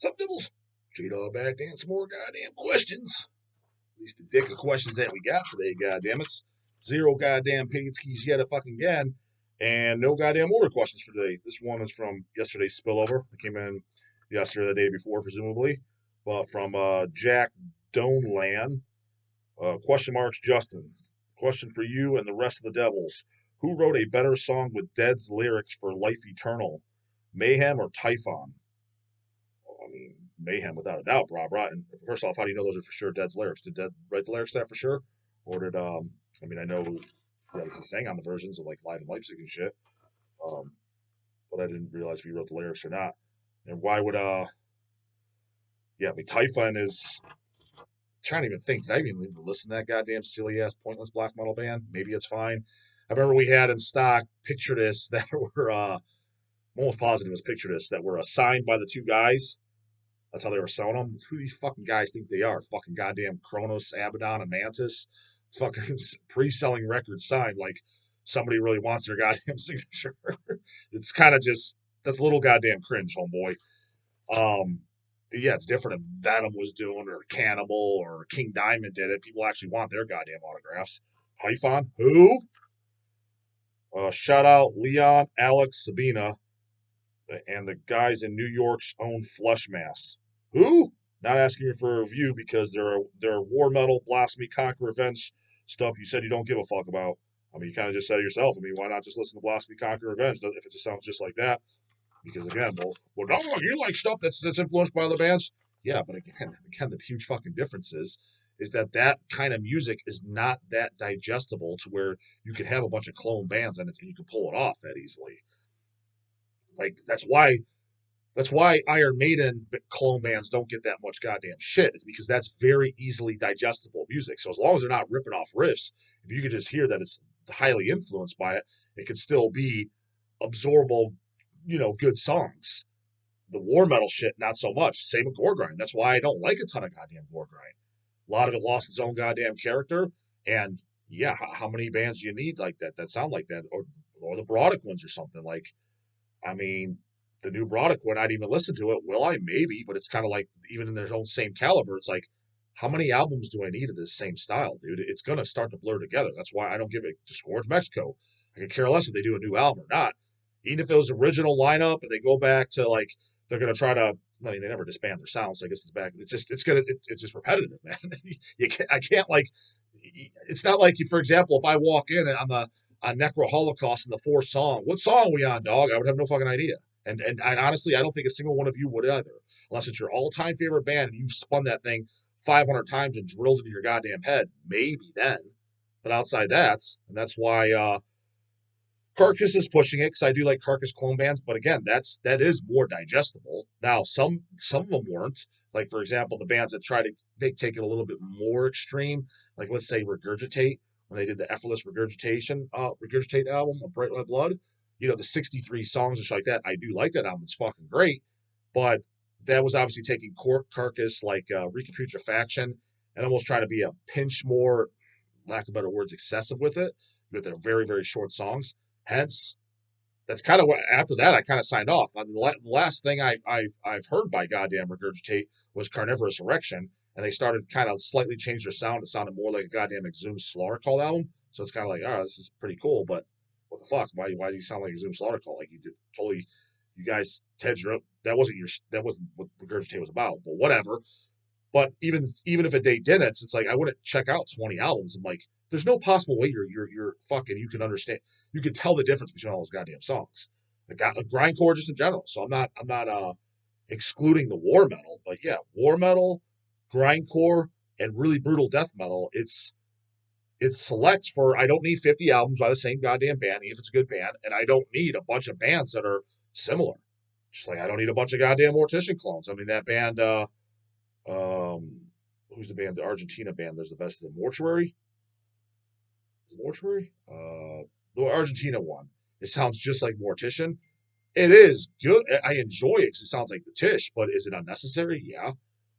Sup, Devils? J-Dog back to answer more goddamn questions. At least the dick of questions that we got today, goddamn it. Zero goddamn paid skis yet again. And no goddamn order questions for today. This one is from yesterday's spillover. It came in yesterday, the day before, presumably. But from Jack Doneland. Question marks, Justin. Question for you and the rest of the Devils. Who wrote a better song with Dead's lyrics for Life Eternal? Mayhem or Typhon? I mean, Mayhem without a doubt, Rob. Right? And first off, how do you know those are for sure Dead's lyrics? Did Dead write the lyrics to that for sure, or did I mean, I know he obviously sang on the versions of like Live in Leipzig and shit, um, but I didn't realize if he wrote the lyrics or not. And why would yeah, I mean, Typhon is I'm trying to even think. Did I even listen to that goddamn silly ass pointless black metal band? Maybe it's fine. I remember we had in stock Picture This that were I'm almost positive it was Picture This that were assigned by the two guys. That's how they were selling them. Who these fucking guys think they are? Fucking goddamn Kronos, Abaddon, and Mantis. Fucking pre-selling records signed like somebody really wants their goddamn signature. It's kind of just that's a little goddamn cringe, homeboy. Um, yeah, it's different if Venom was doing or Cannibal or King Diamond did it. People actually want their goddamn autographs. Hyphon, who? Shout out Leon, Alex, Sabina, and the guys in New York's own Flesh Mass. Who? Not asking you for a review because they're war metal, blasphemy, conquer, revenge stuff you said you don't give a fuck about. I mean, you kind of just said it yourself. I mean, why not just listen to blasphemy, conquer, revenge if it just sounds just like that? Because again, well, no, you like stuff that's influenced by other bands. Yeah, but again, the huge fucking difference is that that kind of music is not that digestible to where you could have a bunch of clone bands and you can pull it off that easily. Like that's why Iron Maiden clone bands don't get that much goddamn shit. It's because that's very easily digestible music. So as long as they're not ripping off riffs, if you could just hear that it's highly influenced by it, it could still be absorbable, good songs. The war metal shit, not so much. Same with gore grind. That's why I don't like a ton of goddamn gore grind. A lot of it lost its own goddamn character. And yeah, how many bands do you need like that sound like that, or the Brodic ones or something like? I mean, the new Brodic one, I'd even listen to it. Will I? Maybe, but it's kind of like even in their own same caliber. It's like, how many albums do I need of this same style, dude? It's gonna start to blur together. That's why I don't give it to Scourge Mexico. I could care less if they do a new album or not. Even if it was original lineup and they go back to like they're gonna try to. I mean, they never disband their sounds. So I guess it's back. It's just repetitive, man. I can't like. It's not like you. For example, if I walk in and on Necro Holocaust in the fourth song, what song are we on, dog? I would have no fucking idea. And honestly, I don't think a single one of you would either, unless it's your all time favorite band and you've spun that thing 500 times and drilled into your goddamn head. Maybe then, but outside that, and that's why Carcass is pushing it because I do like Carcass clone bands. But again, that is more digestible. Now, some of them weren't. Like for example, the bands that try to take it a little bit more extreme, like let's say Regurgitate when they did the Effortless Regurgitate album of Bright Red Blood. The 63 songs and shit like that. I do like that album. It's fucking great. But that was obviously taking Carcass, like Recaputrefaction, and almost trying to be a pinch more, lack of better words, excessive with it, with their very, very short songs. Hence, that's kind of what, after that, I kind of signed off. The last thing I've heard by goddamn Regurgitate was Carnivorous Erection, and they started kind of slightly changed their sound. It sounded more like a goddamn Exhumed Slaughter Call album. So it's kind of like, all right, this is pretty cool, but what the fuck? Why do you sound like Exhumed Slaughter Call? Like you did totally, you guys, Ted, that wasn't what Regurgitate was about, but whatever. But even if they didn't, it's like I wouldn't check out 20 albums. I'm like, there's no possible way you're fucking you can understand. You can tell the difference between all those goddamn songs. Like grindcore just in general. So I'm not excluding the war metal, but yeah, war metal, grindcore, and really brutal death metal. It's select for I don't need 50 albums by the same goddamn band, even if it's a good band, and I don't need a bunch of bands that are similar. Just like I don't need a bunch of goddamn Mortician clones. I mean that band who's the band? The Argentina band. There's the best of the Mortuary. Is it Mortuary? The Argentina one. It sounds just like Mortician. It is good. I enjoy it because it sounds like the Tish, but is it unnecessary? Yeah.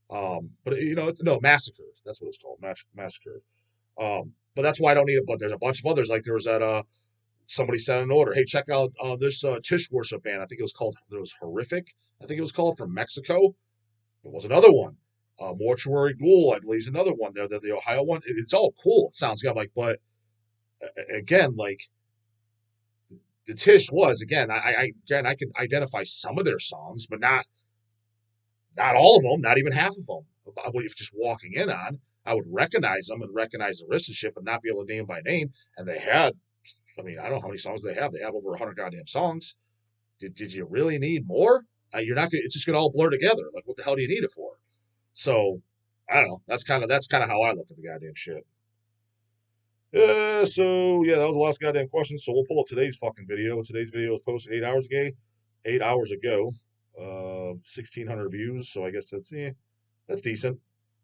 But no, Massacre. That's what it's called. Massacre. But that's why I don't need it. But there's a bunch of others. Like there was that somebody sent an order. Hey, check out this Tish worship band. I think it was horrific. I think it was called from Mexico. There was another one. Mortuary Ghoul, I believe, is another one there. The Ohio one. It's all cool. It sounds good. I'm like, but again, like the Tish was again. I can identify some of their songs, but not all of them. Not even half of them. If just walking in on, I would recognize them and recognize the listenership, and not be able to name by name. And they had. I mean, I don't know how many songs they have. They have over 100 goddamn songs. Did you really need more? You're not. It's just gonna all blur together. Like, what the hell do you need it for? So I don't know. That's kind of how I look at the goddamn shit. So yeah, that was the last goddamn question. So we'll pull up today's fucking video. Today's video was posted 8 hours ago. 8 hours ago. 1,600 views. So I guess that's decent.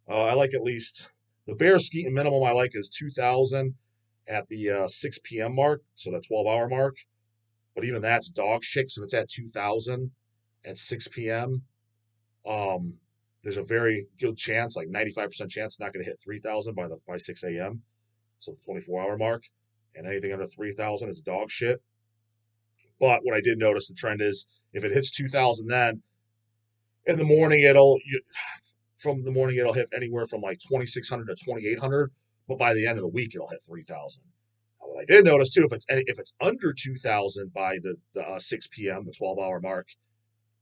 I like at least the bear skeeting minimum. I like is 2,000 at the 6 p.m. mark. So the 12-hour mark. But even that's dog shit. So it's at 2,000 at 6 p.m. There's a very good chance, like 95% chance, not going to hit 3,000 by 6 a.m. So the 24-hour mark, and anything under 3,000 is dog shit. But what I did notice, the trend is if it hits 2,000, then in the morning it'll hit anywhere from like 2,600 to 2,800. But by the end of the week, it'll hit 3,000. What I did notice too, if it's under 2,000 by the 6 p.m., the 12-hour mark,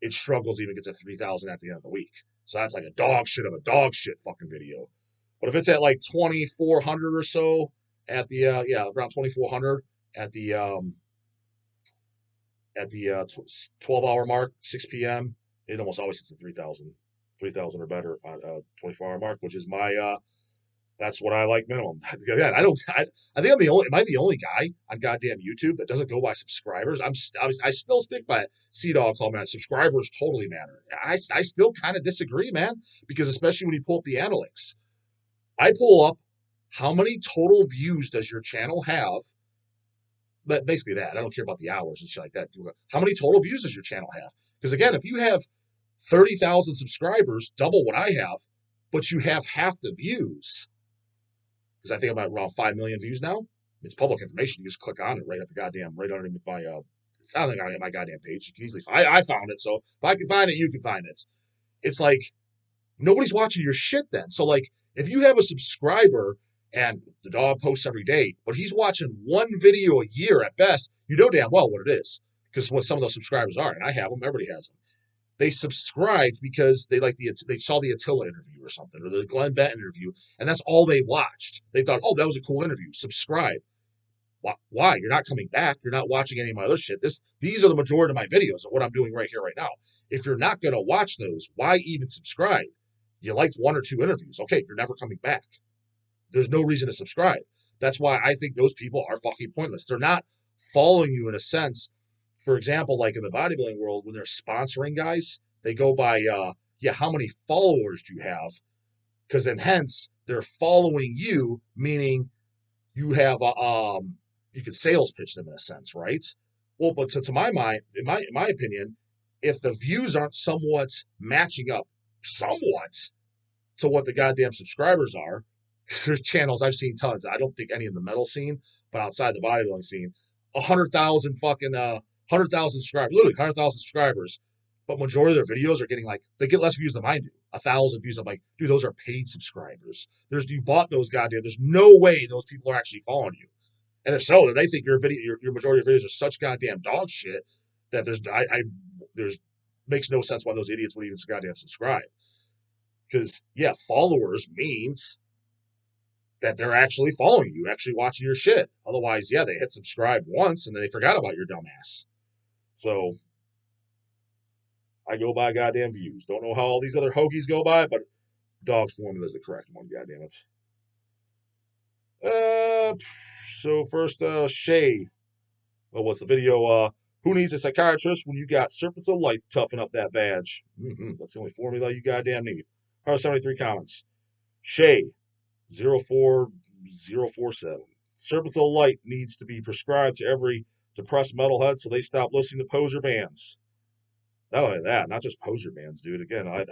it struggles to even get to 3,000 at the end of the week. So that's like a dog shit of a dog shit fucking video. But if it's at like 2,400 or so at the around 2,400 at the 12-hour mark, 6 p.m., it almost always hits the 3,000 or better on 24-hour mark, which is my that's what I like minimum. Again, I think am I the only guy on goddamn YouTube that doesn't go by subscribers? I still stick by Dawg called, man, subscribers totally matter. I still kind of disagree, man, because especially when you pull up the analytics, I pull up how many total views does your channel have. But basically that. I don't care about the hours and shit like that. How many total views does your channel have? Because again, if you have 30,000 subscribers, double what I have, but you have half the views, because I think I'm at around 5 million views now. It's public information. You just click on it right underneath my it's not like my goddamn page. You can easily I found it, so if I can find it, you can find it. It's like nobody's watching your shit then. So like if you have a subscriber and the dog posts every day, but he's watching one video a year at best, you know damn well what it is. Because what some of those subscribers are, and I have them, everybody has them. They subscribed because they saw the Attila interview or something, or the Glenn Beck interview, and that's all they watched. They thought, oh, that was a cool interview. Subscribe. Why? You're not coming back. You're not watching any of my other shit. These are the majority of my videos of what I'm doing right here, right now. If you're not going to watch those, why even subscribe? You liked one or two interviews. Okay, you're never coming back. There's no reason to subscribe. That's why I think those people are fucking pointless. They're not following you in a sense. For example, like in the bodybuilding world, when they're sponsoring guys, they go by, how many followers do you have? Because then hence they're following you, meaning you have you could sales pitch them in a sense, right? Well, but to my mind, in my opinion, if the views aren't somewhat matching up somewhat to what the goddamn subscribers are, because there's channels I've seen tons. I don't think any in the metal scene, but outside the bodybuilding scene, 100,000 fucking 100,000 subscribers, literally 100,000 subscribers, but majority of their videos are getting they get less views than mine do. 1,000 views. I'm like, dude, those are paid subscribers. You bought those goddamn. There's no way those people are actually following you. And if so, then they think your majority of videos are such goddamn dog shit that there's makes no sense why those idiots would even goddamn subscribe. Because followers means that they're actually following you, actually watching your shit. Otherwise, they hit subscribe once and then they forgot about your dumbass. So I go by goddamn views. Don't know how all these other hoagies go by, but Dawg's formula is the correct one. Goddamn it. So first, Shay. Well, what's the video? Who needs a psychiatrist when you got serpents of light to toughen up that vag? That's the only formula you goddamn need. 173 comments. Shay, 04047. Serpents of light needs to be prescribed to every depressed metalhead so they stop listening to poser bands. Not only that, not just poser bands, dude. Again, I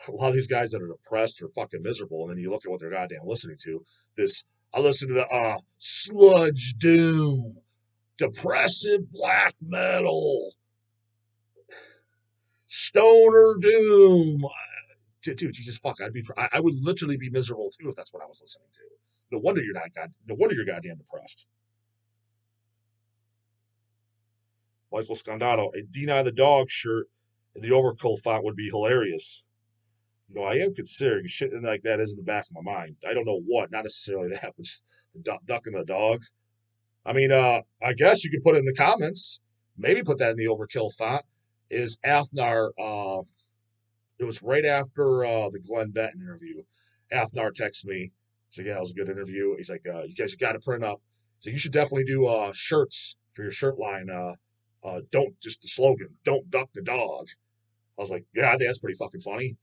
a lot of these guys that are depressed are fucking miserable, and then you look at what they're goddamn listening to. I listen to the sludge doom, depressive black metal. Stoner Doom. Dude, Jesus fuck, I would literally be miserable too if that's what I was listening to. No wonder you're not no wonder you're goddamn depressed. Michael Scandato, a Deny the Dog shirt in the Overkill font would be hilarious. You know, I am considering shit like that is in the back of my mind. I don't know what, not necessarily that, but just the duck and the dogs. I mean, I guess you could put it in the comments. Maybe put that in the Overkill font. Is Athnar? It was right after the Glenn Benton interview. Athnar texted me. He's like, "Yeah, it was a good interview." He's like, "You guys got to print up. So you should definitely do shirts for your shirt line. Don't just the slogan. Don't duck the dog." I was like, "Yeah, I think that's pretty fucking funny."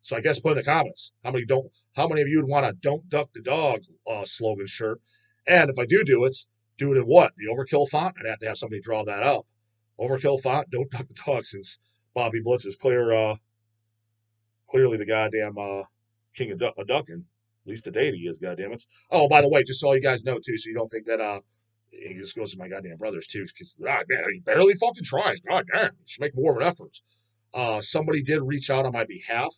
So I guess put in the comments how many of you would want a "Don't duck the dog" slogan shirt? And if I do it, do it in what? The Overkill font? I'd have to have somebody draw that up. Overkill font, "Don't duck the dog," since Bobby Blitz is clearly the goddamn king of ducking. At least to date he is, goddammit. Oh, by the way, just so you guys know too, so you don't think that he just goes to my goddamn brothers too, because man, he barely fucking tries. God damn, he should make more of an effort. Somebody did reach out on my behalf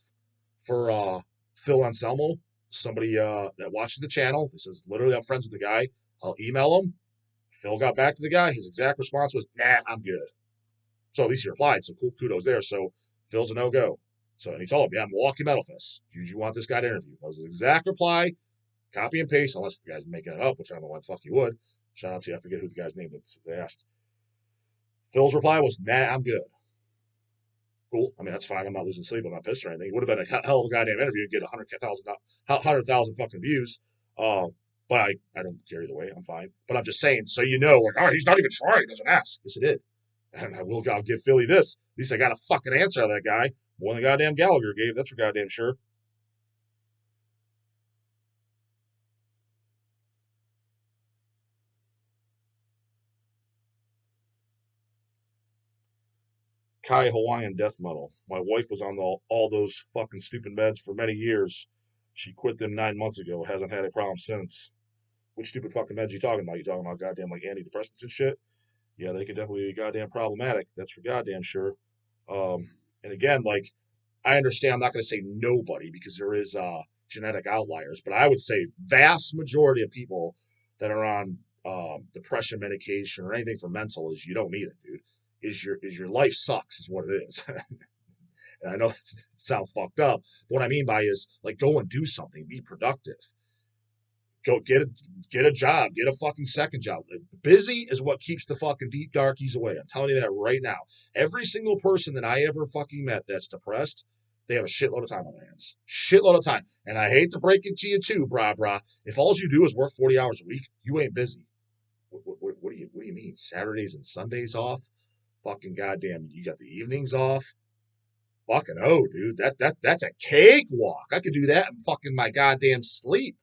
for Phil Anselmo. Somebody that watches the channel. This is literally, I'm friends with the guy. I'll email him. Phil got back to the guy. His exact response was, "Nah, I'm good." So at least he replied. So cool, kudos there. So Phil's a no go. So and he told him, "Yeah, Milwaukee Metal Fest. Do you want this guy to interview?" That was his exact reply. Copy and paste, unless the guy's making it up, which I don't know why the fuck he would. Shout out to you. I forget who the guy's name is. They asked. Phil's reply was, "Nah, I'm good." Cool. I mean, that's fine. I'm not losing sleep. I'm not pissed or anything. It would have been a hell of a goddamn interview. Get 100,000 fucking views. But I don't care either way. I'm fine. But I'm just saying, so you know, like, oh, he's not even trying. He doesn't ask. Yes, it did. And I'll give Philly this. At least I got a fucking answer out of that guy. More than goddamn Gallagher gave. That's for goddamn sure. Kai Hawaiian death metal. My wife was on all those fucking stupid meds for many years. She quit them 9 months ago. Hasn't had a problem since. Which stupid fucking meds you talking about? You talking about goddamn like antidepressants and shit? Yeah, they could definitely be goddamn problematic. That's for goddamn sure. And again, like I understand, I'm not going to say nobody because there is genetic outliers, but I would say vast majority of people that are on depression medication or anything for mental is you don't need it, dude. Is your life sucks is what it is. And I know it sounds fucked up. But what I mean by is like go and do something, be productive. Go get a job, get a fucking second job. Busy is what keeps the fucking deep darkies away. I'm telling you that right now. Every single person that I ever fucking met that's depressed, they have a shitload of time on their hands. Shitload of time. And I hate to break it to you too, brah. If all you do is work 40 hours a week, you ain't busy. What do you mean? Saturdays and Sundays off? Fucking goddamn, you got the evenings off? Fucking oh, dude, that's a cakewalk. I could do that in fucking my goddamn sleep.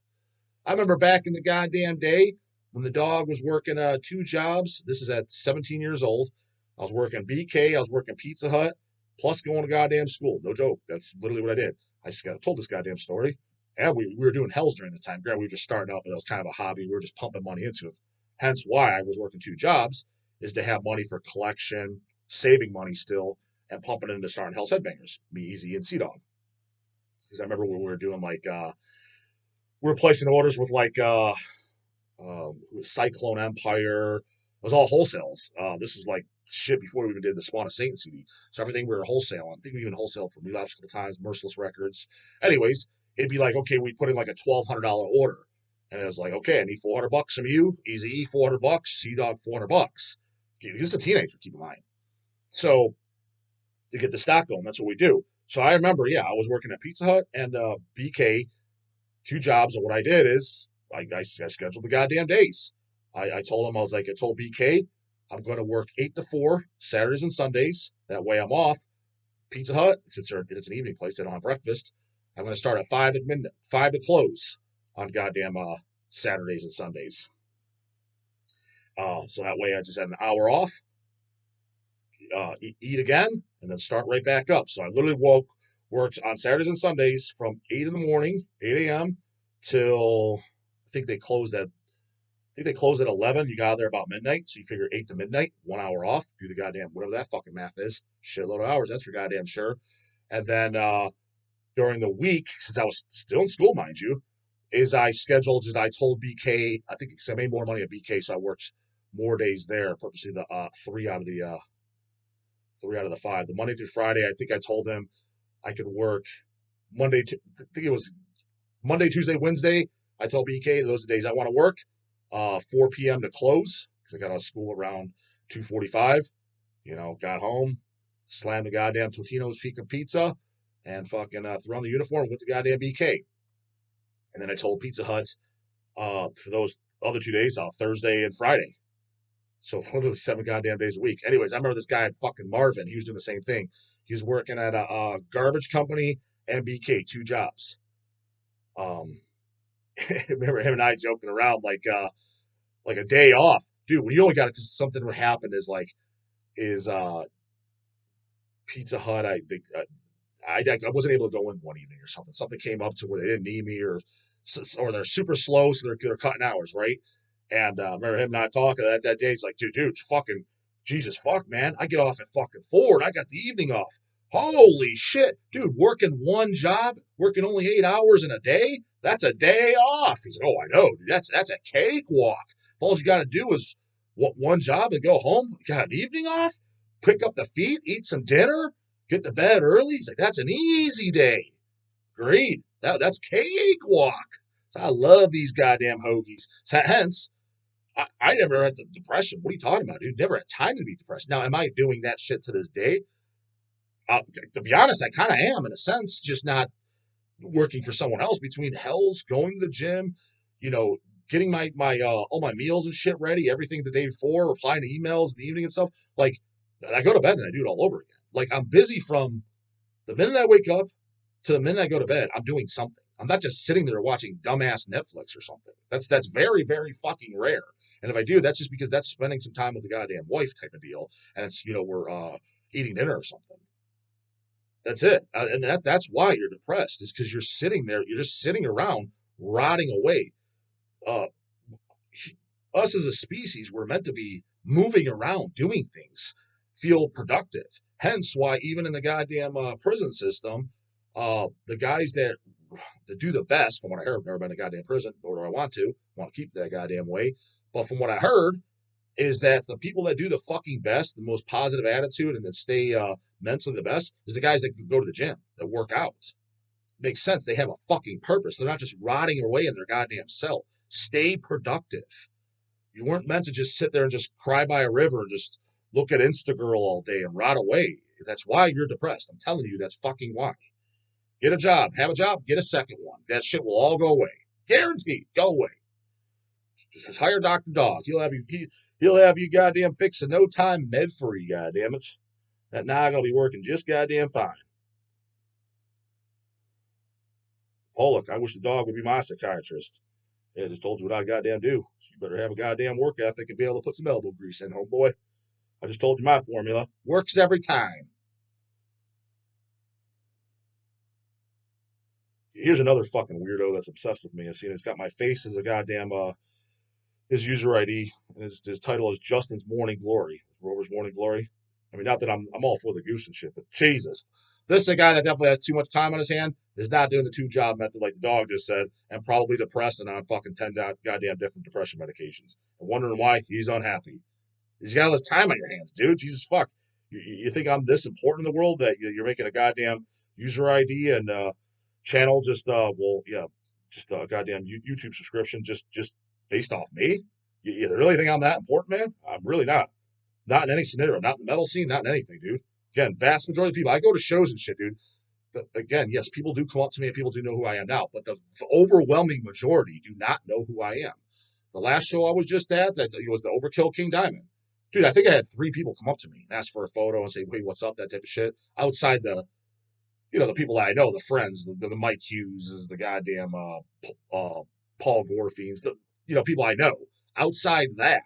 I remember back in the goddamn day when the dog was working two jobs. This is at 17 years old. I was working BK, I was working Pizza Hut, plus going to goddamn school. No joke. That's literally what I did. I just told this goddamn story. And we were doing hells during this time. Granted, we were just starting up, but it was kind of a hobby. We were just pumping money into it. Hence why I was working two jobs, is to have money for collection, saving money still, and pumping it into starting Hell's Headbangers, me, Easy, and Sea Dog. Because I remember when we were doing like we were placing orders with like Cyclone Empire. It was all wholesales. This was like shit before we even did the Spawn of Satan CD. So everything we were wholesaling. I think we even wholesaled from Relapse a couple times, Merciless Records. Anyways, it'd be like, okay, we put in like a $1,200 order. And it was like, okay, I need $400 from you. Easy E, $400. Sea Dog, $400. This is a teenager, keep in mind. So to get the stock going, that's what we do. So I remember, yeah, I was working at Pizza Hut and BK, two jobs. And what I did is I scheduled the goddamn days. I told him, I told BK, I'm going to work 8 to 4 Saturdays and Sundays. That way I'm off. Pizza Hut, since it's an evening place, they don't have breakfast. I'm going to start at 5 at midnight, 5 to close on goddamn Saturdays and Sundays. So that way I just had an hour off, eat again, and then start right back up. So I literally worked on Saturdays and Sundays from 8 in the morning, 8 a.m. till I think they closed at think they close at 11. You got out there about midnight, so you figure 8 to midnight, 1 hour off. Do the goddamn whatever that fucking math is. Shitload of hours. That's for goddamn sure. And then during the week, since I was still in school, mind you, is I scheduled. Just I told BK. I think because I made more money at BK, so I worked more days there. Purposely the three out of the five. The Monday through Friday, I think I told him I could work Monday. I think it was Monday, Tuesday, Wednesday. I told BK those are the days I want to work. 4 p.m. to close because I got out of school around 2:45. Got home, slammed the goddamn Totino's Pizza, and fucking threw on the uniform, went to goddamn BK. And then I told Pizza Hut for those other 2 days, Thursday and Friday. So literally 7 goddamn days a week. Anyways, I remember this guy, fucking Marvin. He was doing the same thing. He was working at a garbage company and BK, 2 jobs. Um, remember him and I joking around like a day off, dude. When you only got it because something would happen is Pizza Hut. I wasn't able to go in one evening or something. Something came up to where they didn't need me or they're super slow, so they're cutting hours, right? And remember him and I talking that day. He's like, dude, fucking Jesus, fuck, man. I get off at fucking 4 and I got the evening off. Holy shit, dude, working one job, working only 8 hours in a day, that's a day off. He's like, oh, I know, dude, that's a cakewalk. All you got to do is one job and go home. You got an evening off, pick up the feet, eat some dinner, get to bed early. He's like, that's an easy day. Great. That's cakewalk. So I love these goddamn hoagies. So hence, I never had the depression. What are you talking about, dude? Never had time to be depressed. Now, am I doing that shit to this day? To be honest, I kind of am in a sense, just not working for someone else. Between hells, going to the gym, you know, getting my all my meals and shit ready, everything the day before, replying to emails in the evening and stuff. Like, I go to bed and I do it all over again. Like, I'm busy from the minute I wake up to the minute I go to bed. I'm doing something. I'm not just sitting there watching dumbass Netflix or something. That's very, very fucking rare. And if I do, that's just because that's spending some time with the goddamn wife type of deal. And it's, we're eating dinner or something. That's it. And that's why you're depressed, is because you're sitting there, you're just sitting around rotting away. Uh, us as a species, we're meant to be moving around, doing things, feel productive. Hence why even in the goddamn prison system, the guys that do the best, from what I heard, I've never been in a goddamn prison, nor do I want to keep that goddamn way. But from what I heard, is that the people that do the fucking best, the most positive attitude, and that stay mentally the best, is the guys that go to the gym, that work out. Makes sense. They have a fucking purpose. They're not just rotting away in their goddamn cell. Stay productive. You weren't meant to just sit there and just cry by a river and just look at Instagirl all day and rot away. That's why you're depressed. I'm telling you, that's fucking why. Get a job. Have a job. Get a second one. That shit will all go away. Guaranteed. Go away. Just hire Dr. Dawg. He'll have you goddamn fixed in no time, med free, goddamn it. That nog will be working just goddamn fine. Oh, look, I wish the dog would be my psychiatrist. Yeah, I just told you what I goddamn do. So you better have a goddamn work ethic and be able to put some elbow grease in, homeboy. I just told you my formula. Works every time. Here's another fucking weirdo that's obsessed with me. I see it's got my face as a goddamn his user ID, and his title is Justin's Morning Glory, Rover's Morning Glory. I mean, not that I'm all for the goose and shit, but Jesus, this is a guy that definitely has too much time on his hand. Is not doing the 2 job method like the dog just said, and probably depressed and on fucking 10 goddamn different depression medications, and wondering why he's unhappy. He's got all this time on your hands, dude. Jesus fuck. You think I'm this important in the world that you're making a goddamn user ID and channel just just a goddamn YouTube subscription just based off me? You really think I'm that important, man? I'm really not. Not in any scenario. Not in the metal scene. Not in anything, dude. Again, vast majority of people. I go to shows and shit, dude. But again, yes, people do come up to me and people do know who I am now. But the overwhelming majority do not know who I am. The last show I was just at, it was the Overkill King Diamond. Dude, I think I had 3 people come up to me and ask for a photo and say, "Hey, what's up?" That type of shit. Outside the people that I know, the friends, the Mike Hughes, the goddamn Paul Gorfians, the people I know. Outside that,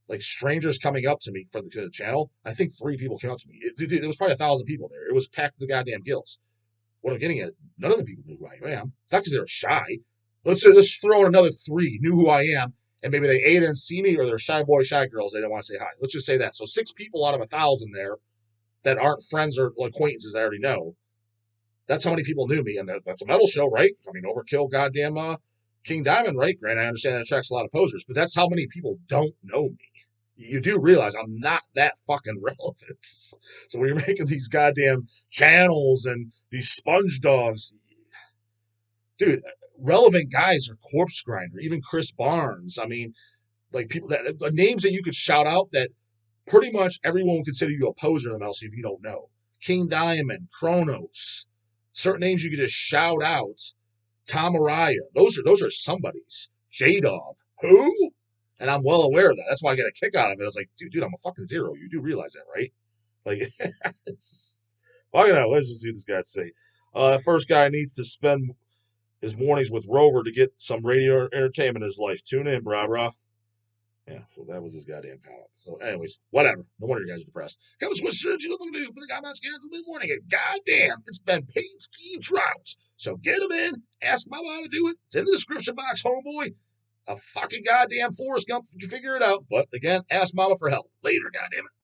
like strangers coming up to me for the channel, I think 3 people came up to me. It was probably 1,000 people there. It was packed to the goddamn gills. What I'm getting at, none of the people knew who I am. It's not because they were shy. Let's throw in another 3 knew who I am, and maybe they A, didn't see me, or they're shy boy, shy girls, they don't want to say hi. Let's just say that. So 6 people out of 1,000 there that aren't friends or acquaintances I already know. That's how many people knew me, and that's a metal show, right? I mean, Overkill, goddamn King Diamond, right? Granted, I understand that attracts a lot of posers, but that's how many people don't know me. You do realize I'm not that fucking relevant. So when you're making these goddamn channels and these sponge dogs, dude, relevant guys are Corpse Grinder, even Chris Barnes. I mean, like people that the names that you could shout out that pretty much everyone would consider you a poser in the metal scene if you don't know. King Diamond, Kronos, certain names you could just shout out. Tom Araya, those are somebody's. J-Dog, who? And I'm well aware of that. That's why I get a kick out of it. I was like, dude, I'm a fucking zero. You do realize that, right? Like, it's, well, let's just see what this guy say. First guy needs to spend his mornings with Rover to get some radio entertainment in his life. Tune in, brah. Yeah, so that was his goddamn comment. So, anyways, whatever. No wonder you guys are depressed. Come switch shirt, you know what to do. But the guy not scared till mid-morning. And goddamn, it's been paid ski droughts. So get them in. Ask Mama how to do it. It's in the description box, homeboy. A fucking goddamn Forrest Gump. You can figure it out. But again, ask Mama for help. Later, goddamn it.